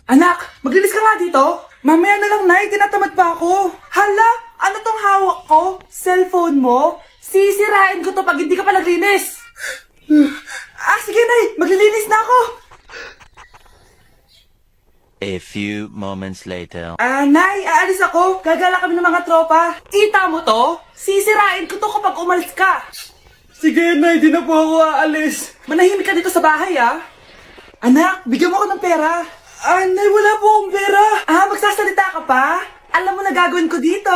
Anak, maglinis ka nga dito. Mamaya na lang, Nay. Tinatamad pa ako. Hala, ano tong hawak ko? Cellphone mo? Sisirain ko to pag hindi ka pa naglinis. Sige, Nay. Maglilinis na ako. A few moments later. Nay, aalis ako. Gagala kami ng mga tropa. Kita mo to? Sisirain ko to kapag umalis ka. Sige, Nay. Di na po ako aalis. Manahimik ka dito sa bahay, Anak, bigyan mo ako ng pera. Nay, wala po akong pera. Magsasalita ka pa? Alam mo na gagawin ko dito.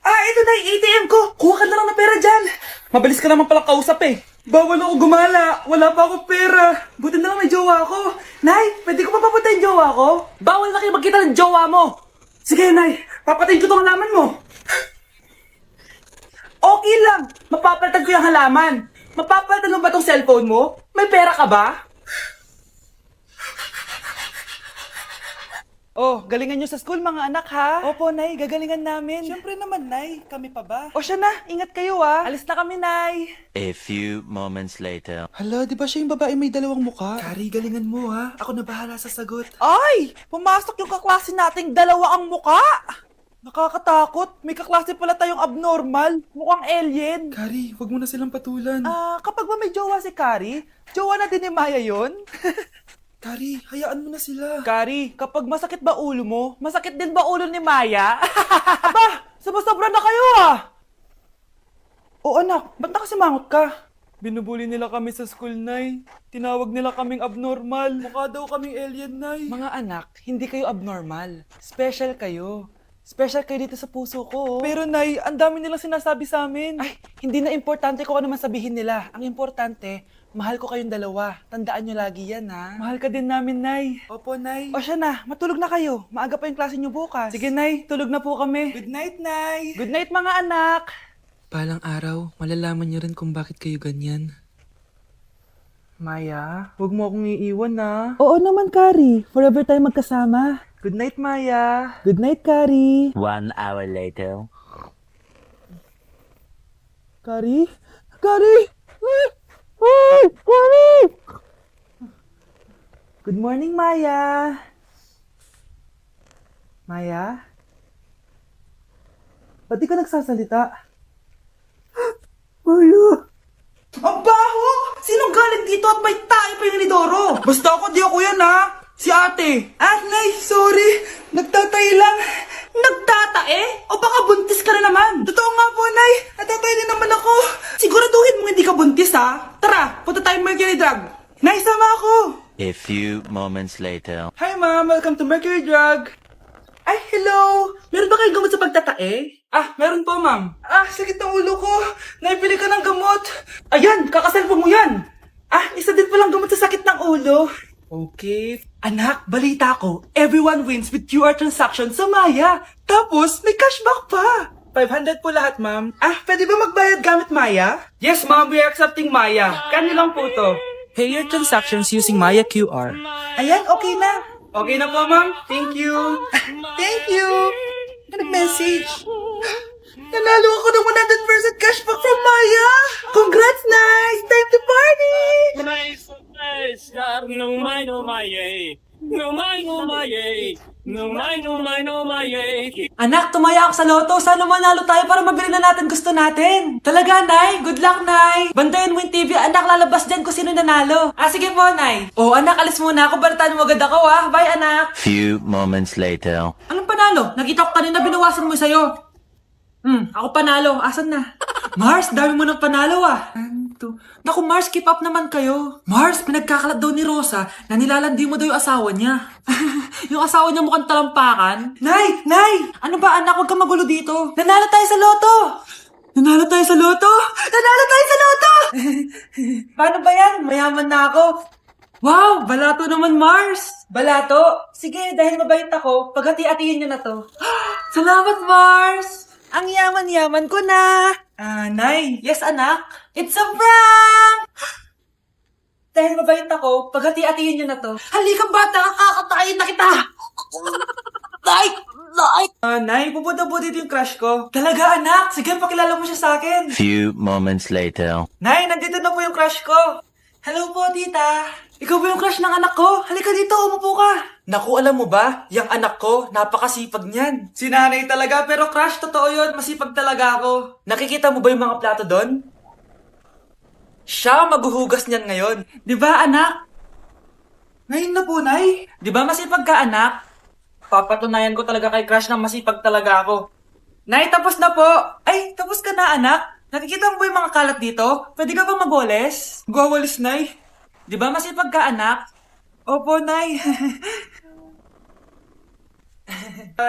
Ito na yung ATM ko. Kuha ka na lang ng pera dyan. Mabilis ka naman palang kausap eh. Bawal ako gumala. Wala pa akong pera. Buti na lang may jowa ko. Nay, pwede ko pa papatayin jowa ko? Bawal na kayo magkita ng jowa mo. Sige, Nay. Papatayin ko tong halaman mo. Okay lang. Mapapalitan ko yung halaman. Mapapalitan mo ba tong cellphone mo? May pera ka ba? Oh, galingan nyo sa school mga anak ha? Opo, Nay, gagalingan namin. Siyempre naman, Nay. Kami pa ba? O siya na, ingat kayo Alis na kami, Nay. A few moments later. Hala, di ba siya yung babae may dalawang muka? Kari, galingan mo ha. Ako na bahala sa sagot. Ay! Pumasok yung kaklase nating dalawa ang muka! Nakakatakot. May kaklase pala tayong abnormal. Mukhang alien. Kari, wag mo na silang patulan. Kapag ba may jowa si Kari, jowa na din ni Maya yun? Kari, hayaan mo na sila. Kari, kapag masakit ba ulo mo, masakit din ba ulo ni Maya? Aba, sobra na kayo O anak, ba't nakasimangot ka? Binubuli nila kami sa school, Nay. Tinawag nila kaming abnormal. Mukha daw kaming alien, Nay. Mga anak, hindi kayo abnormal. Special kayo. Special kayo dito sa puso ko. Pero Nay, ang dami nilang sinasabi sa amin. Ay, hindi na importante kung ano man sabihin nila. Ang importante, mahal ko kayong dalawa. Tandaan nyo lagi yan, ha? Mahal ka din namin, Nay. Opo, Nay. O siya na, matulog na kayo. Maaga pa yung klase nyo bukas. Sige, Nay. Tulog na po kami. Good night, Nay. Good night, mga anak. Palang araw, malalaman niyo rin kung bakit kayo ganyan. Maya, huwag mo akong iiwan, na. Oo naman, Kari. Forever tayo magkasama. Good night, Maya. Good night, Kari. 1 hour later. Kari? Kari! Ay, Kari! Good morning, Maya. Maya? Ba't di ka nagsasalita? Maya! Ang baho! Sinong galing dito at may tayo pa yung inidoro? Basta ako, di ako yan, ha? Si ate. Nay, sorry. Nagtatay lang. Nagtatae? O baka buntis ka na naman? Totoo nga po, Nay. Natatay din naman ako. Siguraduhin mo hindi ka buntis, ha? Tara, punta tayo Mercury Drug. Nay, sama ako. A few moments later. Hi, Ma'am. Welcome to Mercury Drug. Ay, hello. Meron ba kayong gamot sa pagtatae? Meron po, Ma'am. Sakit ng ulo ko. Naipili ka ng gamot. Ayan, kakaselfon mo yan. Isa din palang gamot sa sakit ng ulo. Okay. Anak, balita ko, everyone wins with QR transaction sa Maya. Tapos, may cashback pa. 500 po lahat, Ma'am. Pwede ba magbayad gamit Maya? Yes, Ma'am. We are accepting Maya. Kanilang po to. Pay your transactions using Maya QR. Ayan, okay na. Okay na po, Ma'am. Thank you. Thank you. Nag-message. Nanalo ako ng 100% cashback from Maya. Congrats, nice. Time to party. Anak, tumaya ako sa loto. Sana manalo tayo para mabili na natin gusto natin. Talaga, Nay? Good luck, Nay. Bantayan mo yung TV, anak. Lalabas dyan kung sino nanalo. Sige po, Nay. Anak, alis muna ako. Balitaan mo agad ako, Bye, anak. Few moments later. Anong panalo? Nakita ko kanina binawasan mo sa'yo. Ako panalo. Asan na? Mars, dami mo ng panalo, Naku, Mars, keep up naman kayo. Mars, pinagkakalat daw ni Rosa na nilalandi mo daw yung asawa niya. Yung asawa niya mukhang talampakan. Nay! Nay! Ano ba, anak? Huwag kang magulo dito. Nanalo tayo sa loto! Nanalo tayo sa loto! Nanalo tayo sa loto! Paano ba yan? Mayaman na ako. Wow! Balato naman, Mars! Balato? Sige, dahil mabait ako, paghati-hatiin niyo na to. Salamat, Mars! Ang yaman-yaman ko na! Nay! Yes, anak? It's a prank! Dahil mabait ako, paghati-hatiin niyo na to. Halika, bata! Kakatayin na kita! Nay! Nay! Nay, pupunta po dito yung crush ko. Talaga, anak? Sige, pakilala mo siya sa akin. Few moments later. Nay, nandito na po yung crush ko. Hello po, tita. Ikaw ba yung crush ng anak ko? Halika dito, umupo ka. Naku, alam mo ba, yung anak ko, napakasipag niyan. Si nanay talaga, pero crush, totoo yun, masipag talaga ako. Nakikita mo ba yung mga plato doon? Siya maghuhugas niyan ngayon. Di ba, anak? Ngayon na po, Nay. Di ba masipag ka, anak? Papatunayan ko talaga kay crush na masipag talaga ako. Nay, tapos na po. Ay, tapos ka na, anak. Nakikita mo ba yung mga kalat dito? Pwede ka ba magwalis? Magwawalis, Nay. Di ba masipag ka, anak? Opo, Nay.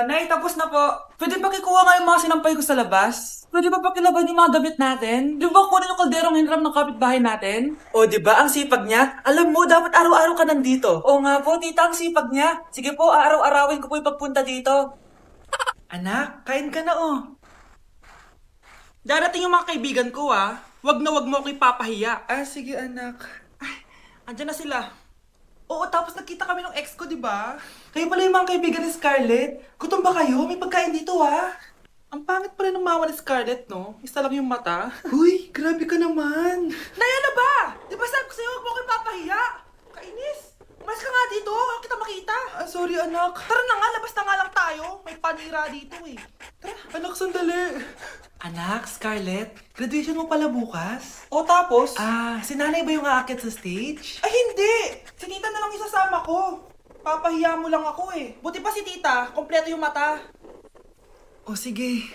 Nay, tapos na po. Pwede ba kikuha nga yung mga sinampay ko sa labas? Pwede ba pakilaban yung mga damit natin? Di ba kunin yung kalderong hinram ng kapitbahay natin? O, di ba ang sipag niya? Alam mo, dapat araw-araw ka nandito. O nga po, tita, ang sipag niya. Sige po, araw-arawin ko po yung pagpunta dito. Anak, kain ka na Darating yung mga kaibigan ko Wag na wag mo ako ipapahiya. Sige anak. Ay, andyan na sila. Oo, tapos nagkita kami ng ex ko, di ba? Kayo pala yung mga kaibigan ni Scarlett. Gutom ba kayo? May pagkain dito Ang pangit pa rin ng mama ni Scarlett, no? Isa lang yung mata. Uy, grabe ka naman. Naya na ba? Di ba sabi ko sa'yo, wag mo ako ipapahiya? Kainis. Umalis ka nga dito. Huwag kita makita. Sorry, anak. Tara na nga, labas na nga lang tayo. May panira dito Tara. Anak, sandali. Anak, Scarlett, graduation mo pala bukas? O tapos? Si nanay ba yung aakit sa stage? Ay, hindi! Si tita na lang isasama ko. Papahiya mo lang ako Buti pa si tita, kompleto yung mata. O sige,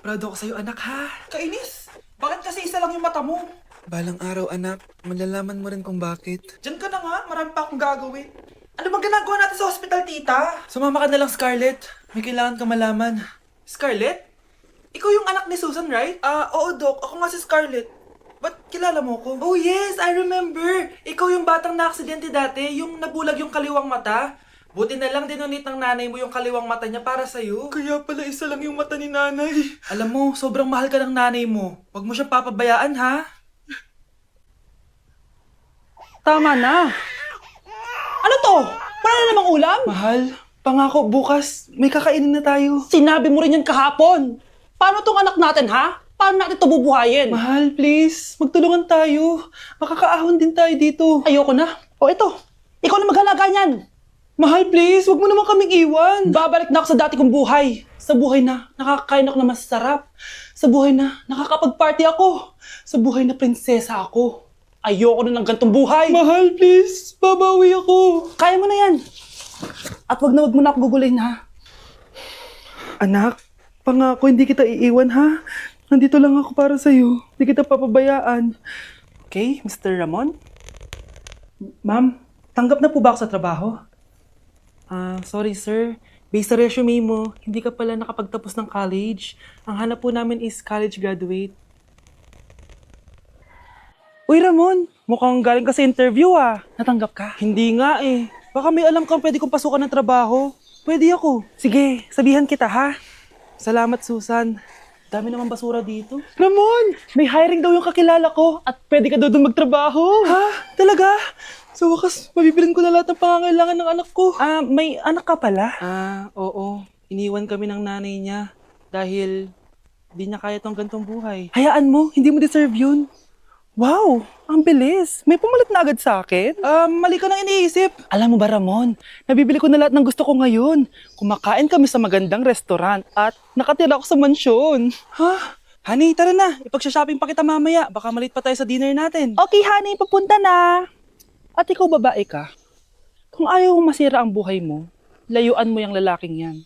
proud ako sa'yo anak ha. Kainis, bakit kasi isa lang yung mata mo? Balang araw anak, malalaman mo rin kung bakit. Diyan ka na nga, marami pa akong gagawin. Ano bang ginagawa natin sa hospital, tita? Sumama ka na lang, Scarlett. May kailangan ka malaman. Scarlett? Ikaw yung anak ni Susan, right? Oo, Doc. Ako nga si Scarlett. Ba't kilala mo ko? Oh, yes! I remember! Ikaw yung batang na-aksidente dati, yung nabulag yung kaliwang mata. Buti na lang dinonate ng nanay mo yung kaliwang mata niya para sa'yo. Kaya pala isa lang yung mata ni nanay. Alam mo, sobrang mahal ka ng nanay mo. Huwag mo siyang papabayaan, ha? Tama na. Ano to? Wala na namang ulam? Mahal, pangako bukas may kakainin na tayo. Sinabi mo rin yan kahapon. Paano tong anak natin, ha? Paano natin ito bubuhayin? Mahal, please. Magtulungan tayo. Makakaahon din tayo dito. Ayoko na. O ito, ikaw na maghalaga niyan. Mahal, please. Huwag mo naman kaming iwan. Babalik na ako sa dati kong buhay. Sa buhay na nakakakain ako na masarap. Sa buhay na nakakapag-party ako. Sa buhay na prinsesa ako. Ayoko na ng gantong buhay. Mahal, please. Babawi ako. Kaya mo na yan. At wag na ako gugulin, ha? Anak, pangako hindi kita iiwan, ha? Nandito lang ako para sa'yo. Hindi kita papabayaan. Okay, Mr. Ramon? Ma'am, tanggap na po ba ako sa trabaho? Sorry sir. Based sa resume mo, hindi ka pala nakapagtapos ng college. Ang hanap po namin is college graduate. Uy Ramon, mukhang galing ka sa interview Natanggap ka? Hindi nga Baka may alam kang pwede kong pasukan ng trabaho. Pwede ako. Sige, sabihan kita ha. Salamat Susan. Dami naman basura dito. Ramon, may hiring daw yung kakilala ko at pwede ka daw doon magtrabaho. Ha? Talaga? Sa wakas, mabibilin ko na lahat ng pangangailangan ng anak ko. May anak ka pala? Oo. Iniwan kami ng nanay niya dahil di niya kaya tong gantong buhay. Hayaan mo, hindi mo deserve yun. Wow, ang bilis. May pumalit na agad sa akin. Mali ka nang iniisip. Alam mo ba Ramon, nabibili ko na lahat ng gusto ko ngayon. Kumakain kami sa magandang restaurant at nakatira ako sa mansyon. Ha? Honey, tara na. Ipag-shopping pa kita mamaya. Baka malit pa tayo sa dinner natin. Okay, honey, papunta na. At ikaw babae ka. Kung ayaw mong masira ang buhay mo, layuan mo yung lalaking yan.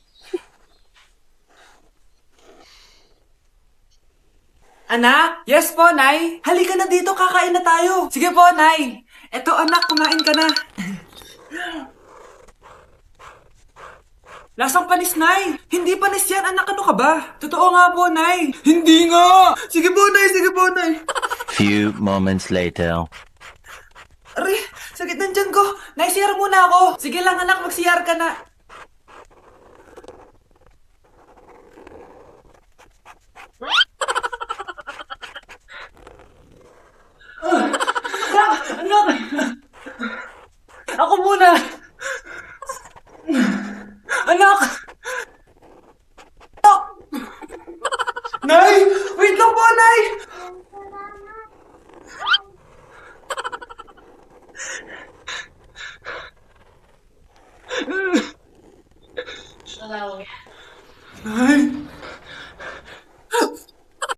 Anak? Yes po, Nay. Halika na dito, kakain na tayo. Sige po, Nay. Eto, anak, kumain ka na. Lasang panis, Nay. Hindi panis yan, anak. Ano ka ba? Totoo nga po, Nay. Hindi nga. Sige po, Nay. Sige po, Nay. Few moments later. Aray, sakit ng tiyan ko. Nay, siyar muna ako. Sige lang, anak. Magsiyar ka na. Anak! Ako muna! Anak! Anak! Nay! Wait lang po, Nay! Nay!